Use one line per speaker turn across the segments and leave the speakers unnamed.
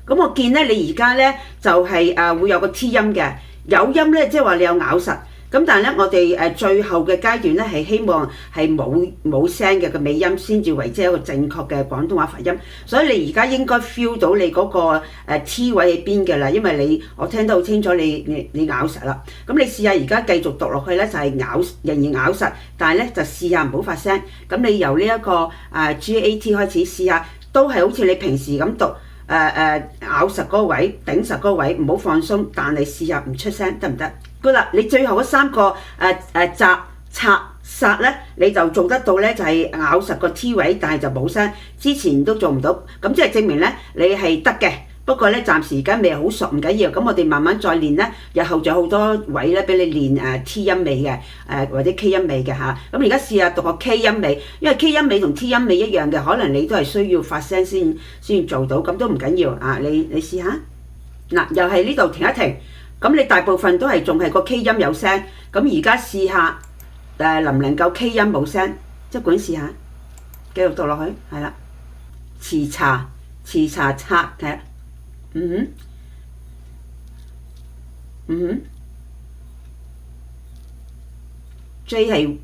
咁我見咧你而家咧就係會有個 T 音嘅，有音咧即係話你有咬實。咁但係咧，我哋最後嘅階段咧係希望係冇聲嘅個尾音先至為之一個正確嘅廣東話發音。所以你而家應該 feel 到你嗰個T 位喺邊嘅啦，因為我聽得好清楚你咬實啦。咁你試下而家繼續讀落去咧，就係仍然咬實，但係咧就試下唔好發聲。咁你由呢一個GAT 開始試下，都係好似你平時咁讀咬實嗰個位，頂實嗰個位，唔好放鬆，但係試下唔出聲得唔得？好啦，你最後嗰3個扎、擦、殺咧，你就做得到咧，就係咬實個 T 位，但係就冇聲。之前都做唔到，咁即係證明咧你係得嘅。不過咧暫時而家未好熟，唔緊要。咁我哋慢慢再練咧，日後仲有好多位咧俾你練T 音尾嘅或者 K 音尾嘅嚇。咁而家試下讀個 K 音尾，因為 K 音尾同 T 音尾一樣嘅，可能你都係需要發聲先做到，咁都唔緊要啊！你試下嗱，又係呢度停一停。咁你大部分都係仲係個 K 音有聲，咁而家試下能唔能夠 K 音冇聲，即管試下，繼續讀落去，係啦，遲查擦嘅，J 係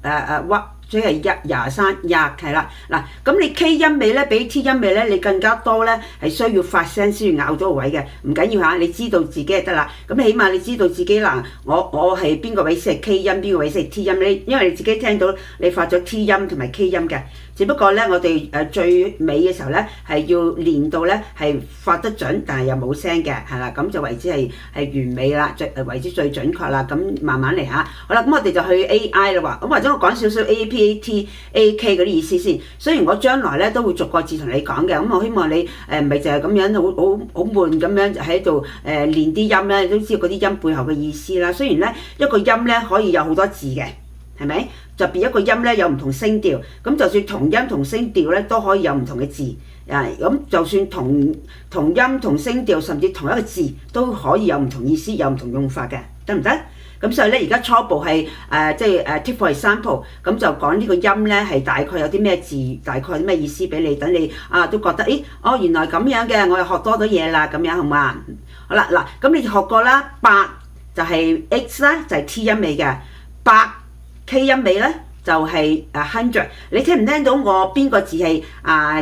J 係23係啦，嗱咁你 K 音尾咧比 T 音尾咧你更加多咧係需要發聲先要咬到個位嘅，唔緊要嚇，你知道自己就得啦。咁起碼你知道自己嗱，我係邊個位先係 K 音，邊個位先係 T 音，因為你自己聽到你發咗 T 音同埋 K 音嘅。只不過咧，我哋最尾嘅時候咧係要練到咧係發得準，但係又冇聲嘅，係啦，咁就為之係完美啦，為之最準確啦。咁慢慢嚟嚇。好啦，咁我哋就去 AI 啦喎。咁或者我講少少 APAT、AK 嗰啲意思先。雖然我將來咧都會逐個字同你講嘅，咁我希望你唔係淨係咁樣好悶咁樣喺度練啲音咧，都知道嗰啲音背後嘅意思啦。雖然咧一個音咧可以有好多字嘅。係咪？特別一個音咧有唔同聲調，咁就算同音同聲調咧都可以有唔同嘅字，咁就算同音同聲調，甚至同一個字都可以有唔同意思，有唔同用法嘅，得唔得？咁所以咧而家初步係即係take for example，咁就講呢個音咧係大概有啲咩字，大概啲咩意思俾你，等你都覺得原來咁樣嘅，我又學多咗嘢啦，咁樣好嘛？好啦，嗱咁你學過啦，8就係 X 啦，就係 T 音尾嘅8。K 音尾咧就係100，你聽唔聽到我邊個字係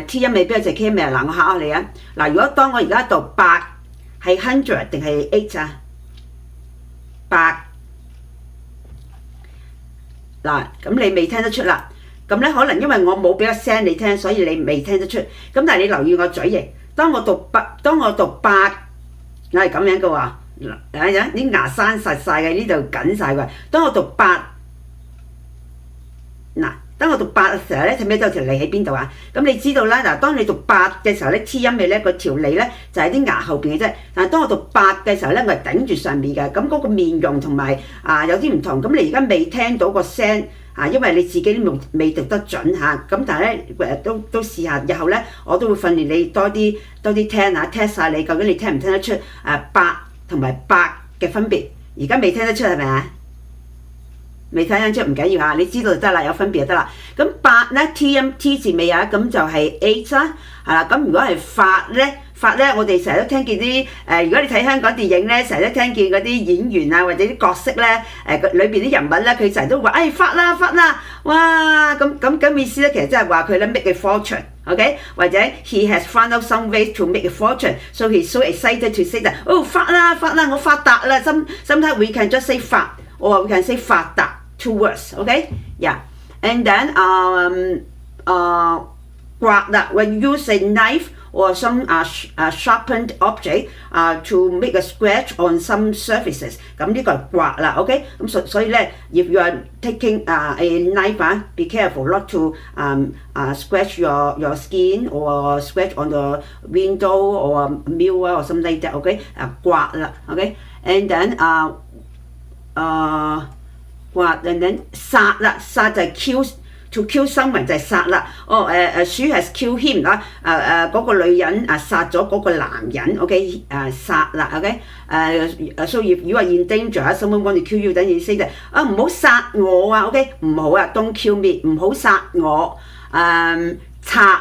T 音尾，邊個字 K 音尾啊？嗱，我考下你啊！嗱，如果當我而家讀8係100定係 8啊？8嗱，咁你未聽得出啦。咁咧可能因為我冇俾個聲你聽，所以你未聽得出。咁但係你留意我嘴型，當我讀8，我係咁樣嘅喎。啲牙生實晒嘅，呢度緊晒嘅。當我讀8。嗱，當我讀8嘅時候咧，睇唔睇到條脷喺邊度啊？咁你知道啦，嗱，當你讀8嘅時候咧 ，T 音尾咧個條脷咧就喺啲牙後邊嘅啫。但係當我讀8嘅時候咧，我係頂住上面嘅，咁嗰個面容同埋有啲唔同。咁你而家未聽到個聲因為你自己都未讀得準嚇。咁但係咧都試下，日後咧我都會訓練你多啲聽嚇，test 晒你究竟你聽唔聽得出8同埋8嘅分別？而家未聽得出係咪啊？未睇得出唔緊要嚇，你知道就得啦，有分別就得啦。咁8咧 T 字尾啊，咁就係 8啦，係啦。咁如果係發咧，我哋成日都聽見啲如果你睇香港電影咧，成日都聽見嗰啲演員啊或者啲角色咧裏邊啲人物咧，佢成日都話發啦，哇咁意思咧，其實即係話佢咧 make a fortune。OK， 或者 he has found out some ways to make a fortune, so he's so excited to say that 發啦，我發達啦。Sometimes we can just say 發，or we can say 發達 two words. OK， yeah. And then 刮啦 when you use a knife or some sharpened object to make a scratch on some surfaces， 咁呢個係刮啦 ，OK， 咁所以咧 if you are taking a knife be careful not to scratch your skin or scratch on the window or mirror or something like that，OK， 刮啦 ，OK，and then 刮 and then 殺啦，殺就係 kill。To kill someone 就係殺啦，she has killed him 啦，嗰個女人殺咗嗰個男人 ，OK， 殺啦 ，OK，so if you are in danger，someone want to kill you，等於 say that 唔好殺我啊 ，OK， 唔好啊 ，don't kill me， 唔好殺我，拆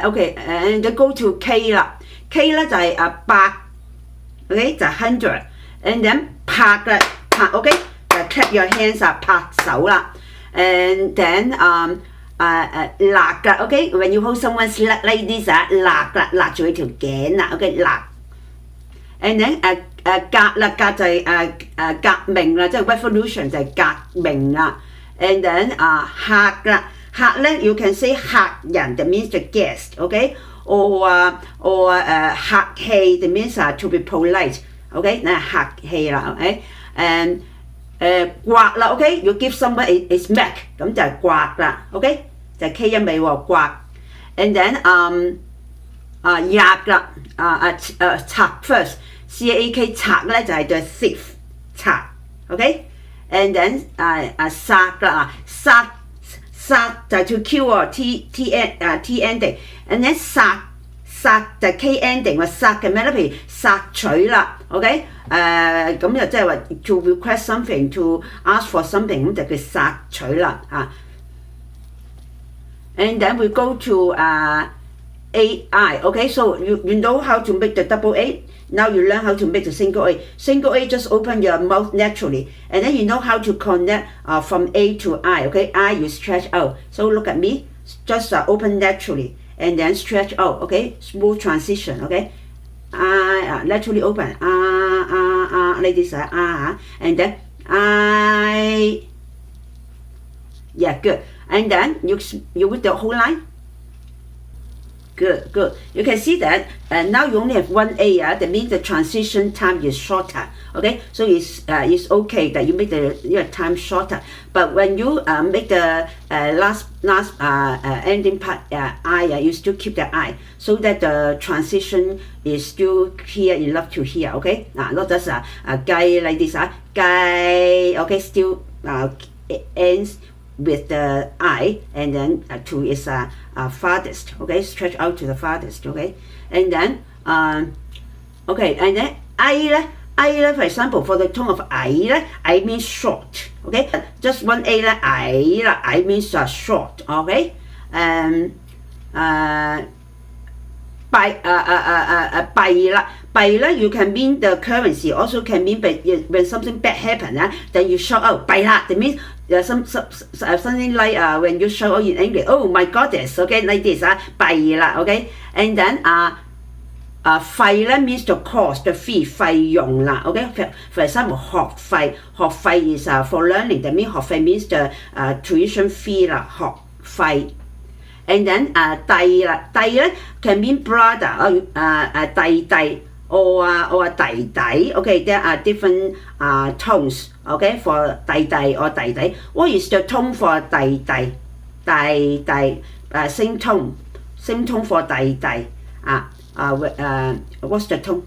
，OK，and go to K 啦 K 咧就係百 ，OK 就係 100，and then 拍嘅拍 ，OK 就 clap your hands 拍手啦，and then 勒嘅 ，OK when you hold someone's leg like this 勒住佢條頸啦 ，OK 勒，and then 革啦革就係革命啦，即係 revolution 就係革命啦，and then 客啦。客咧 you can say 客人 that means the guest，OK，or 客氣 that means to be polite，OK， 嗱客氣啦 ，OK，and 刮啦 ，OK， you give someone a smack 咁就係刮啦 ，OK， 就係 K 音尾喎刮 ，and then 吔啦，賊 first，CAK 賊咧就係 the thief 賊 ，OK，and then 殺啦殺。殺就係 to kill 喎 T ending，and then 殺就係 K ending 喎殺嘅咩咧？譬如殺取啦 ，OK， 咁就即係話 to request something to ask for something 咁就叫殺取啦嚇。And then we go to AI，OK， so you know how to make the double A. Now you learn how to make the single A. Single A, just open your mouth naturally. And then you know how to connect from A to I. Okay, I you stretch out. So look at me. Just open naturally. And then stretch out. Okay, smooth transition. Okay, I naturally open. Like this. And then I. Yeah, good. And then you with the whole line. Good, good. You can see that now you only have one A. That means the transition time is shorter. Okay, so it's okay that you make your time shorter. But when you make the last ending part I, you still keep the I, so that the transition is still clear enough to hear. Okay, not just guy like this. Guy. Okay, still ends with the I, and then to is farthest, okay, stretch out to the farthest, okay, and then okay, and then I for example, for the tone of I means short, okay, just one A I means short, okay, by you can mean the currency, also can mean when something bad happen, then you shout out 弊啦, that means something like when you shout out in English, oh my goddess, okay, like this, 弊啦, okay, and then 費 means the cost, the fee, 費用啦, okay, for example 學費is for learning, that means 學費 means the tuition fee 啦, 學費. And then 弟啦，弟咧 can mean brother 弟弟 or 弟弟 okay, there are different tones, okay, for 弟弟 or 弟弟. What is the tone for 弟弟 same tone for 弟弟 what's the tone?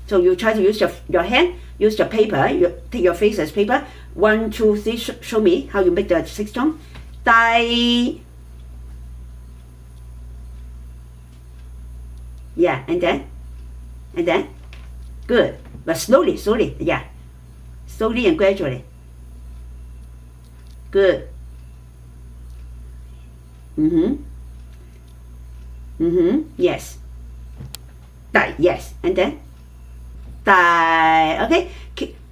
So you try to use your hand, use the paper, you take your face as paper, 1, 2, 3, show me how you make the 6th tone. 弟 yeah, and then good, but slowly, yeah, slowly and gradually, good, yes, 弟 yes, and then 弟 okay,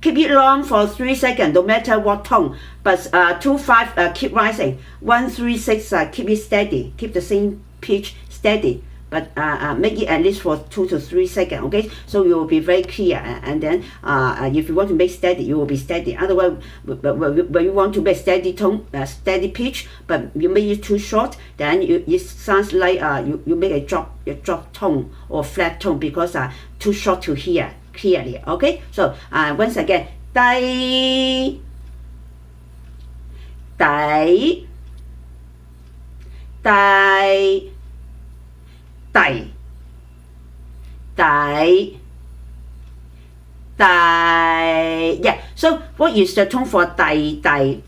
keep it long for 3 seconds, no matter what tone. But 2, 5 keep rising. 1, 3, 6 keep it steady. Keep the same pitch steady. But make it at least for 2 to 3 seconds. Okay, so you will be very clear. And then if you want to make steady, you will be steady. Otherwise, when you want to make steady tone, steady pitch, but you make it too short, then it sounds like you make a drop tone or flat tone because too short to hear clearly. Okay, so once again, 弟 弟 弟 弟 弟 弟 yeah, so what is the tone for 弟弟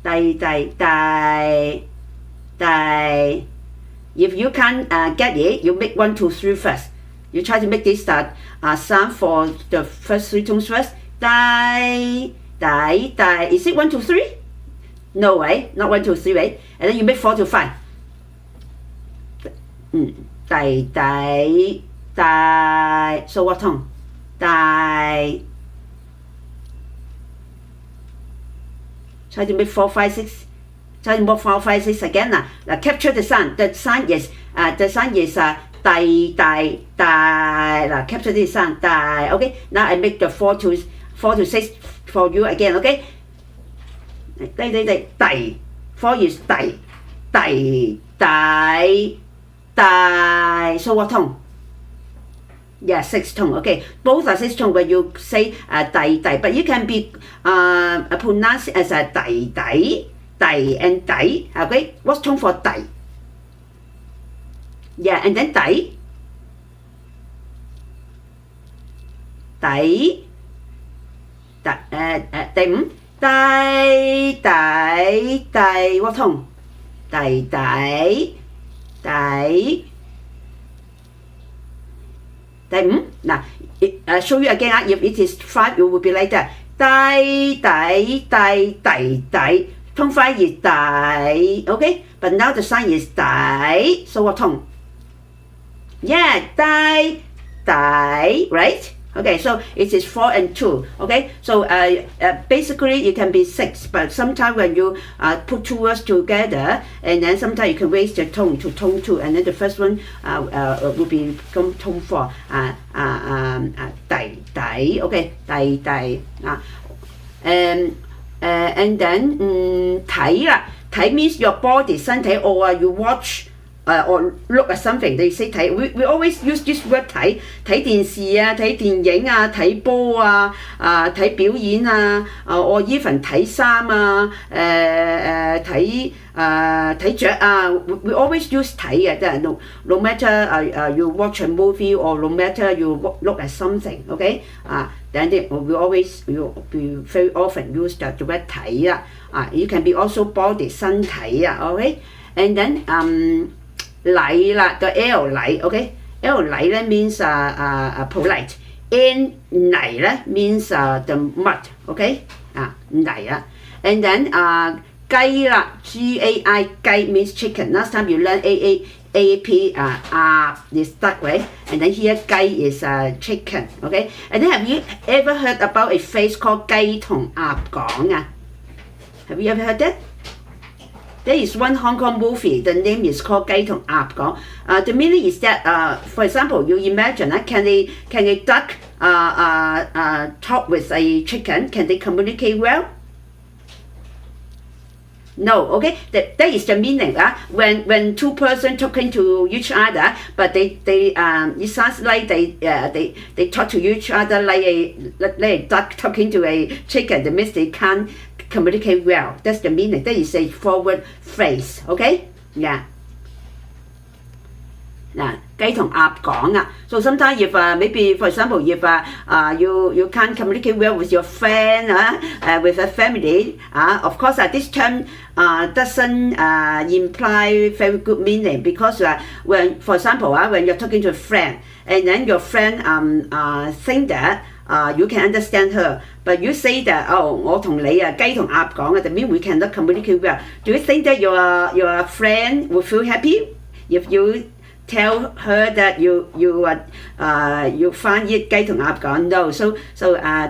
弟 if you can't get it, you make 1, 2, 3 first. You try to make this sound for the first 3 tones first. 弟 is it 1, 2, 3? No, right? Not 1, 2, 3, right? And then you make 4 to 5. 第大 so what tone 大 try to make 4 5 6 try to make 4 5 6 again now capture the sound is now capture this sound okay now I make the 4 to 6 for you again okay 4 is 大 so what tone yeah 6 tone okay both are 6 tone when you say 大 but you can be pronounced as a 大 and 大 okay what's tone for 大 yeah and then 大第五大 what tone 大 第五嗱show you again if it is 5 it will be like that 大 tone 5 is 大 okay but now the sign is 大 so what tone yeah 大 right okay so it is 4 and 2 okay so basically it can be 6 but sometimes when you put two words together and then sometimes you can raise the tone to tone 2 and then the first one will become tone 4 大 okay 大 and then 睇 means your body 身體 or you watch or look at something they say 睇 we always use this word 睇電視啊睇電影啊睇波啊睇表演啊or even 睇衫啊睇雀啊 we always use 睇嘅 no matter you watch a movie or no matter you look at something okay then we very often use the word 睇啦you can be also body 身體啊 okay and then 禮啦 the L 禮 okay L 禮咧 means polite N 泥咧 means the mud okay 泥啊 and then 雞啦 GAI 雞 means chicken last time you learn AAP is duck right and then here 雞 is chicken okay and then have you ever heard about a phrase called 雞同鴨講啊 have you ever heard that There is one Hong Kong movie. The name is called 雞同鴨講. The meaning is that, for example, you imagine, can a duck talk with a chicken? Can they communicate well? No, okay. That is the meaning. When two persons talking to each other, but it sounds like they talk to each other like a duck talking to a chicken. That means they can't communicate well. That's the meaning. That is a forward phrase. Okay? Yeah. 嗱，雞同鴨講啊。So sometimes if maybe for example if you can't communicate well with your friend with a family of course this term doesn't imply very good meaning because when for example when you're talking to a friend and then your friend think that you can understand her, but you say that我同你雞同鴨講that means we cannot communicate well. Do you think that your friend will feel happy if you tell her that you find it 雞同鴨講 No, so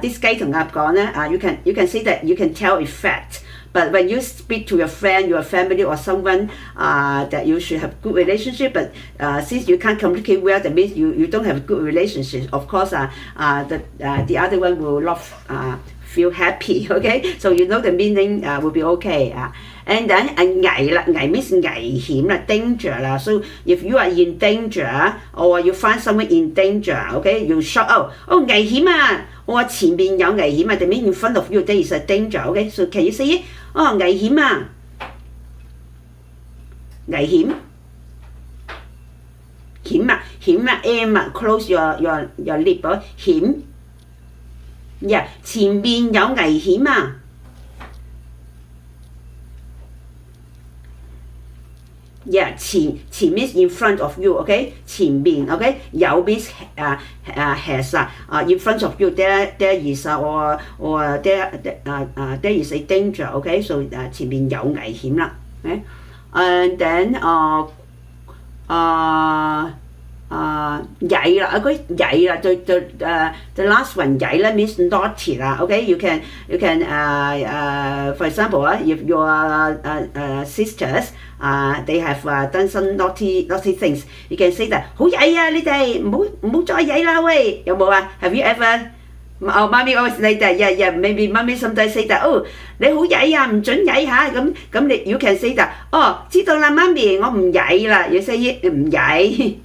this 雞同鴨講咧you can say that you can tell a fact. But when you speak to your friend, your family, or someone that you should have good relationship, but since you can't communicate well, that means you don't have a good relationship. Of course, the other one will not feel happy. Okay, so you know the meaning will be okay. And then 危啦，危 means 危險啦 ，danger 啦。So if you are in danger or you find someone in danger, okay, you shout out, 危險啊！我話前面有危險啊 ，that means in front of you there is a danger. Okay, so can you say it? 危險啊！危險，險啊，M 啊 ，close your lip 險。Yeah， 前面有危險啊！Yeah, 前 means in front of you, okay? 前面 okay? 有 means has in front of you there is or there is a danger, okay? So 前面有危險啦 okay? And then 曳啦，嗰啲曳啦，the last one 曳啦 means naughty 啦，OK you can for example if your sisters they have done some naughty things you can say that 好曳啊你哋唔好再曳啦喂，有冇啊 have you ever mommy always say that yeah maybe mommy sometimes say that 你好曳啊唔準曳嚇咁你 you can say that 知道啦媽咪我唔曳啦 you say it 唔曳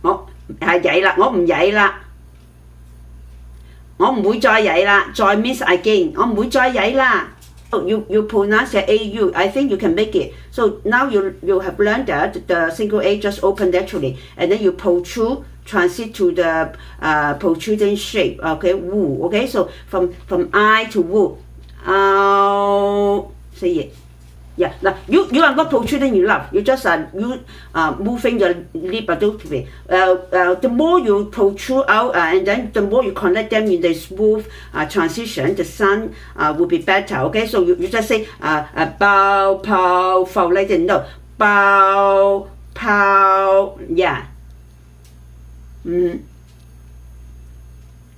我係曳啦我唔曳啦我唔會再曳啦再 means again 我唔會再曳啦You pronounce the AU. I think you can make it. So now you have learned that the single A just open naturally, and then you protrude, transit to the protruding shape. Okay, woo. Okay, so from I to woo. Say it. Yeah. Now you are not protruding your love. You just moving your lip a little bit. The more you protrude out, and then the more you connect them in the smooth transition, the sound will be better. Okay, so you just say bow, pow, fow like that. No, bow, pow. Yeah.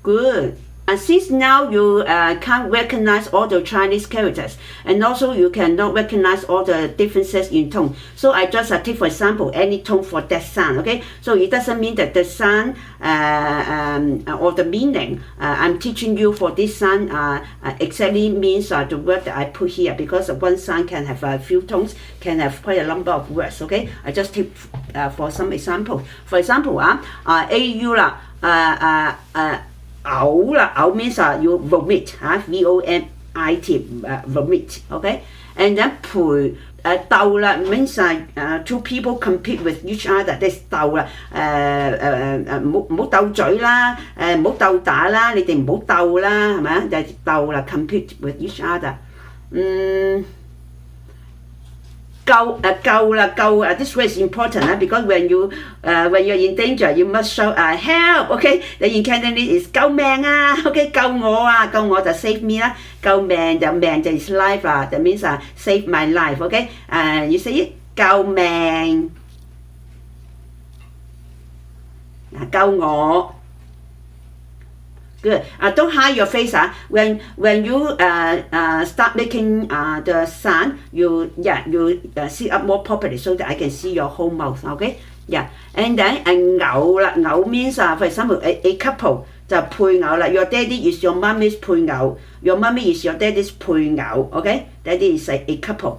Good. And since now you can't recognize all the Chinese characters, and also you cannot recognize all the differences in tone. So I just take for example any tone for that sound. Okay, so it doesn't mean that the sound or the meaning I'm teaching you for this sound exactly means the word that I put here, because one sound can have a few tones, can have quite a number of words. Okay, I just take for some example. For example, AU 啦，嘔啦，嘔 means you vomit vomit vomit, okay, and then 鬥啦 means two people compete with each other， 即係鬥啦，唔好鬥嘴啦，唔好鬥打啦，你哋唔好鬥啦，係咪啊？就係鬥啦 compete with each other，救啦救！This word is important because when you're in danger, you must shout help. Okay, the in Cantonese is 救命啊 ！Okay， 救我啊！救我就 save me 啦，救命就命就 is life 啦，that means save my life. Okay， you say it 救命，救我。Good. Don't hide your face. When you start making the sound, you sit up more properly so that I can see your whole mouth. Okay. Yeah. And then 偶啦，偶 means for example a couple 就配偶啦。Your daddy is your mommy's 配偶。Your mommy is your daddy's 配偶。Okay. Daddy is a couple.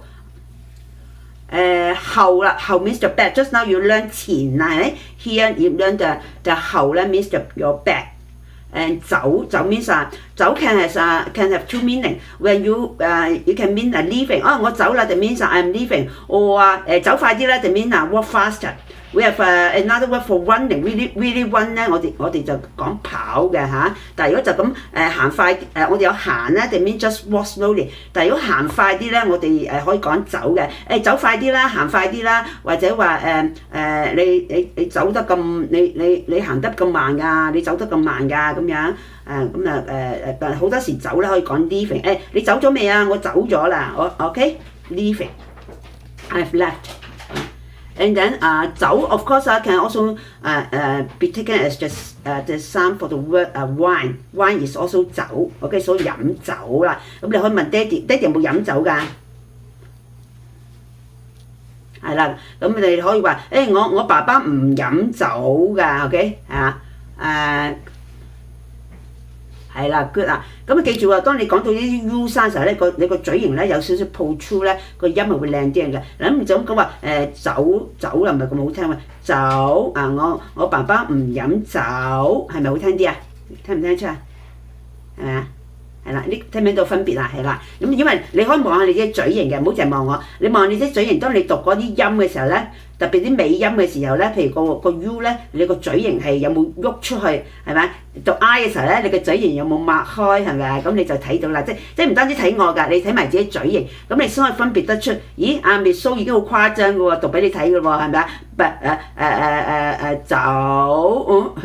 後啦，後 means the back. Just now you learn 前啦，係咪 ？Here you learn the 後啦 means your back. And 走 means 走 can have two meaning. When you can mean leaving. 我走啦，that means I'm leaving. Or 走快啲啦，that means walk faster. We have another word for running. Really run 咧，我哋就講跑嘅嚇。但係如果就咁行快，我哋有行咧，that means just walk slowly。但係如果行快啲咧，我哋可以講走嘅。走快啲啦，行快啲啦，或者話你走得咁你行得咁慢㗎，你走得咁慢㗎咁樣。好多時走咧可以講 leaving。你走咗未啊？我走咗啦。OK leaving. I've left.And then 酒 of course can also be taken as just the sound for the word wine. Wine is also 酒 ，OK， 所以飲酒啦。咁你可以問爹哋，爹哋有冇飲酒㗎？係啦，咁你可以話，我爸爸唔飲酒㗎 ，OK 係啦 ，good 啦。咁記住啊，當你講到呢啲 U 聲嘅時候咧，你個嘴型咧有少少 protrude 咧，個音係會靚啲嘅。嗱咁就咁講話酒又唔係咁好聽喎，酒我爸爸唔飲酒，係咪好聽啲啊？聽唔聽得出啊？係咪啊？係啦，呢聽唔聽到分別啊？係啦，咁因為你可以望下你啲嘴型嘅，唔好淨係望我，你望下你啲嘴型，當你讀嗰啲音嘅時候咧。特別啲尾音嘅時候咧，譬如個 U 咧，你個嘴型係有冇喐出去，係咪？讀 I 嘅時候咧，你個嘴型有冇擘開，係咪啊？咁你就睇到啦，即唔單止睇我㗎，你睇埋自己嘴型，咁你先可以分別得出。咦，阿 Miss So 已經好誇張㗎喎，讀俾你睇㗎喎，係咪啊？走，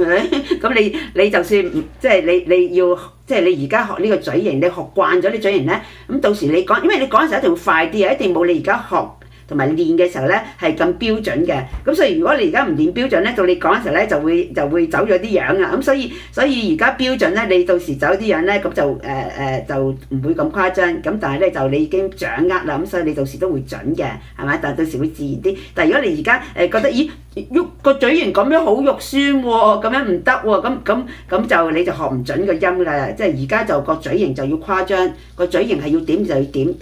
咁你就算即係你要。即係你而家學呢個嘴型，你學慣咗啲嘴型咧，咁到時你講，因為你講嘅時候一定會快啲啊，一定冇你而家學同埋練嘅時候咧係咁標準嘅。咁所以如果你而家唔練標準咧，到你講嘅時候咧就會走咗啲樣啊。咁所以而家標準咧，你到時走啲樣咧，咁就唔會咁誇張。咁但係咧就你已經掌握啦，咁所以你到時都會準嘅，係咪？但係到時會自然啲。但係如果你而家覺得咦喐個嘴型咁樣好肉酸喎，咁樣唔得喎，咁就你就學唔準個音啦。即係而家就個嘴型就要誇張，個嘴型係要點就要點，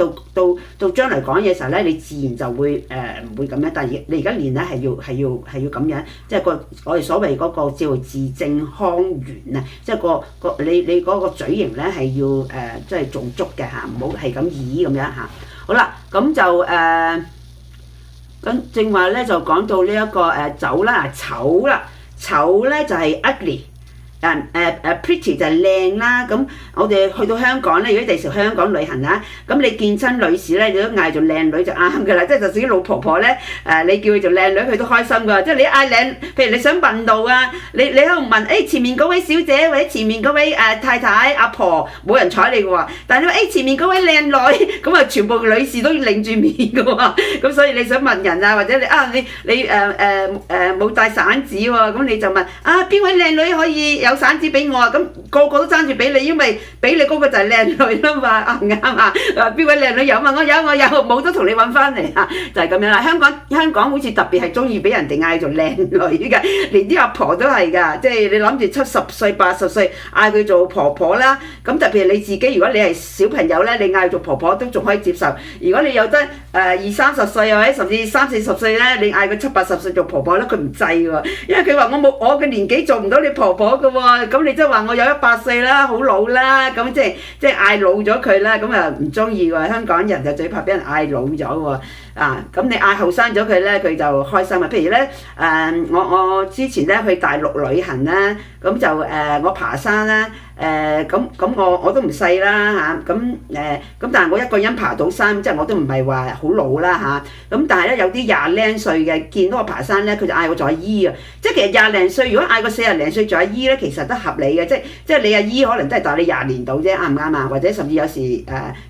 到將來講嘢嘅時候咧，你自然就會唔會咁樣。但係你而家練咧係要咁樣，即係我哋所謂嗰個叫做字正腔圓啊，即係你嗰個嘴型咧係要即係做足嘅嚇，唔好係咁咁樣嚇。好啦，咁就咁正話咧就講到呢一個走啦，醜啦，醜咧就係 ugly。pretty 就係靚啦。咁我哋去到香港咧，如果第時香港旅行啦，咁你見親女士咧，你都嗌做靚女就啱㗎啦。即係就算啲老婆婆咧，你叫佢做靚女，佢都開心㗎。即係你嗌靚，譬如你想問路啊，你喺度問，前面嗰位小姐或者前面嗰位太太阿婆，冇人睬你㗎喎。但係你話前面嗰位靚女，咁啊全部女士都要擰住面㗎喎。咁所以你想問人啊，或者你冇帶散紙喎，咁你就問邊位靚女可以有散紙俾我啊？咁個個都爭住俾你，因為俾你嗰個就係靚女啦嘛，啱唔啱啊？邊位靚女有嘛？我有，冇都同你揾翻嚟啊！就係咁樣啦。香港好似特別係中意俾人哋嗌做靚女㗎，連啲阿婆都係㗎。即係你諗住70歲、80歲嗌佢做婆婆啦。咁特別係你自己，如果你係小朋友咧，你嗌做婆婆都仲可以接受。如果你有得20、30歲或者甚至30、40歲咧，你嗌佢70、80歲做婆婆咧，佢唔制喎，因為佢話我嘅年紀做唔到你婆婆㗎喎。咁你即係話我有100歲啦，好老啦，咁即係嗌老咗佢啦，咁啊唔中意喎。香港人就最怕俾人嗌老咗喎。咁你嗌後生咗佢咧，佢就開心啊。譬如咧，我之前咧去大陸旅行啦，咁就我爬山啦，咁我都唔細啦嚇，咁但係我一個人爬到山，即係我都唔係話好老啦嚇。咁但係咧有啲20零歲嘅見到我爬山咧，佢就嗌我做阿姨啊。即係其實20零歲，如果嗌個40零歲做阿姨咧，其實都合理嘅。即係你阿姨可能都係大你20年度啫，啱唔啱啊？或者甚至有時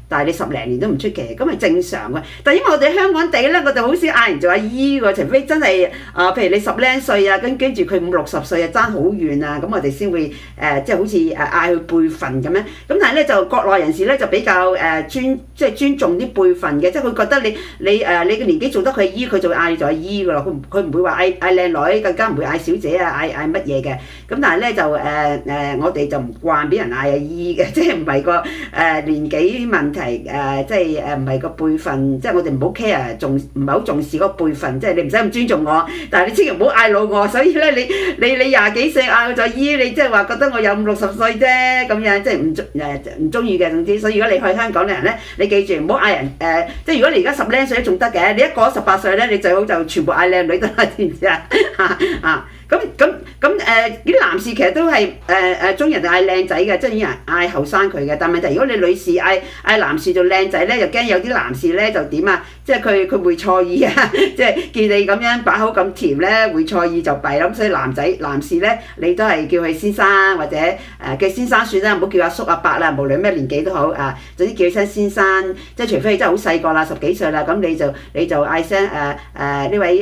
大你10零年都唔出奇，咁係正常嘅。但係因為我哋香港地咧，我就好少嗌人做阿姨喎，除非真係譬如你10零歲啊，跟住佢50、60歲啊，爭好遠啊，咁我哋先會即係好似嗌佢輩份咁樣。咁但係咧就國內人士咧就比較尊重啲輩份嘅，即係佢覺得你嘅年紀做得佢阿姨，佢就會嗌你做阿姨㗎啦。佢唔會話嗌靚女，更加唔會嗌小姐啊，嗌乜嘢嘅。咁但係咧就我哋就唔慣俾人嗌阿姨嘅，即係唔係個年紀問題即係唔係個輩份，即係我哋唔好 care，唔係好重視嗰個輩份，即係你唔使咁尊重我，但係你千祈唔好嗌老我。所以咧你20幾歲嗌我做阿姨，你即係話覺得我有50、60歲啫咁樣，即係唔中意嘅。總之，所以如果你去香港嘅人咧，你記住唔好嗌人即係如果你而家10零歲都仲得嘅，你一過18歲咧，你最好就全部嗌靚女得啦，知唔知啊？咁啲男士其實都係中意人哋嗌靚仔嘅，即係啲人嗌後生佢嘅。但問題如果你女士嗌男士做靚仔咧，就驚有啲男士咧就點啊？即係佢會錯意啊！即係見你咁樣把口咁甜咧，會錯意就弊啦。咁所以男士咧，你都係叫佢先生或者叫先生算啦，唔好叫阿叔阿伯啦，無論咩年紀都好啊。總之叫佢聲先生，即係除非你真係好細個啦，10幾歲啦，咁你就嗌聲呢位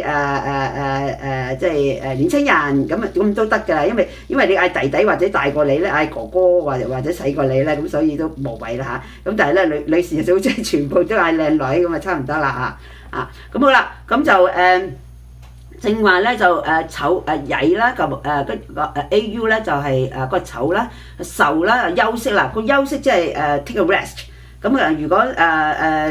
即係年青人咁都得㗎，因為你嗌弟弟或者大過你咧，嗌哥哥或者細過你咧，咁所以都無謂啦嚇。咁但係咧女士就好似全部都嗌靚女咁啊，差唔多啦嚇。咁好啦，咁就正話咧就醜曳啦，咁AU 咧就係個醜啦，受啦休息啦，個休息即係take a rest。咁如果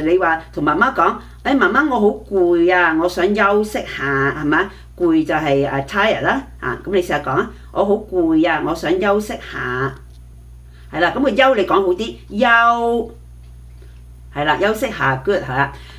你話同媽媽講，媽媽我好攰啊，我想休息下，係咪？攰就係tired 啦，咁你試下講啊，我好攰啊，我想休息下，係啦，咁個休你講好啲，休係啦，休息下 good 係啦。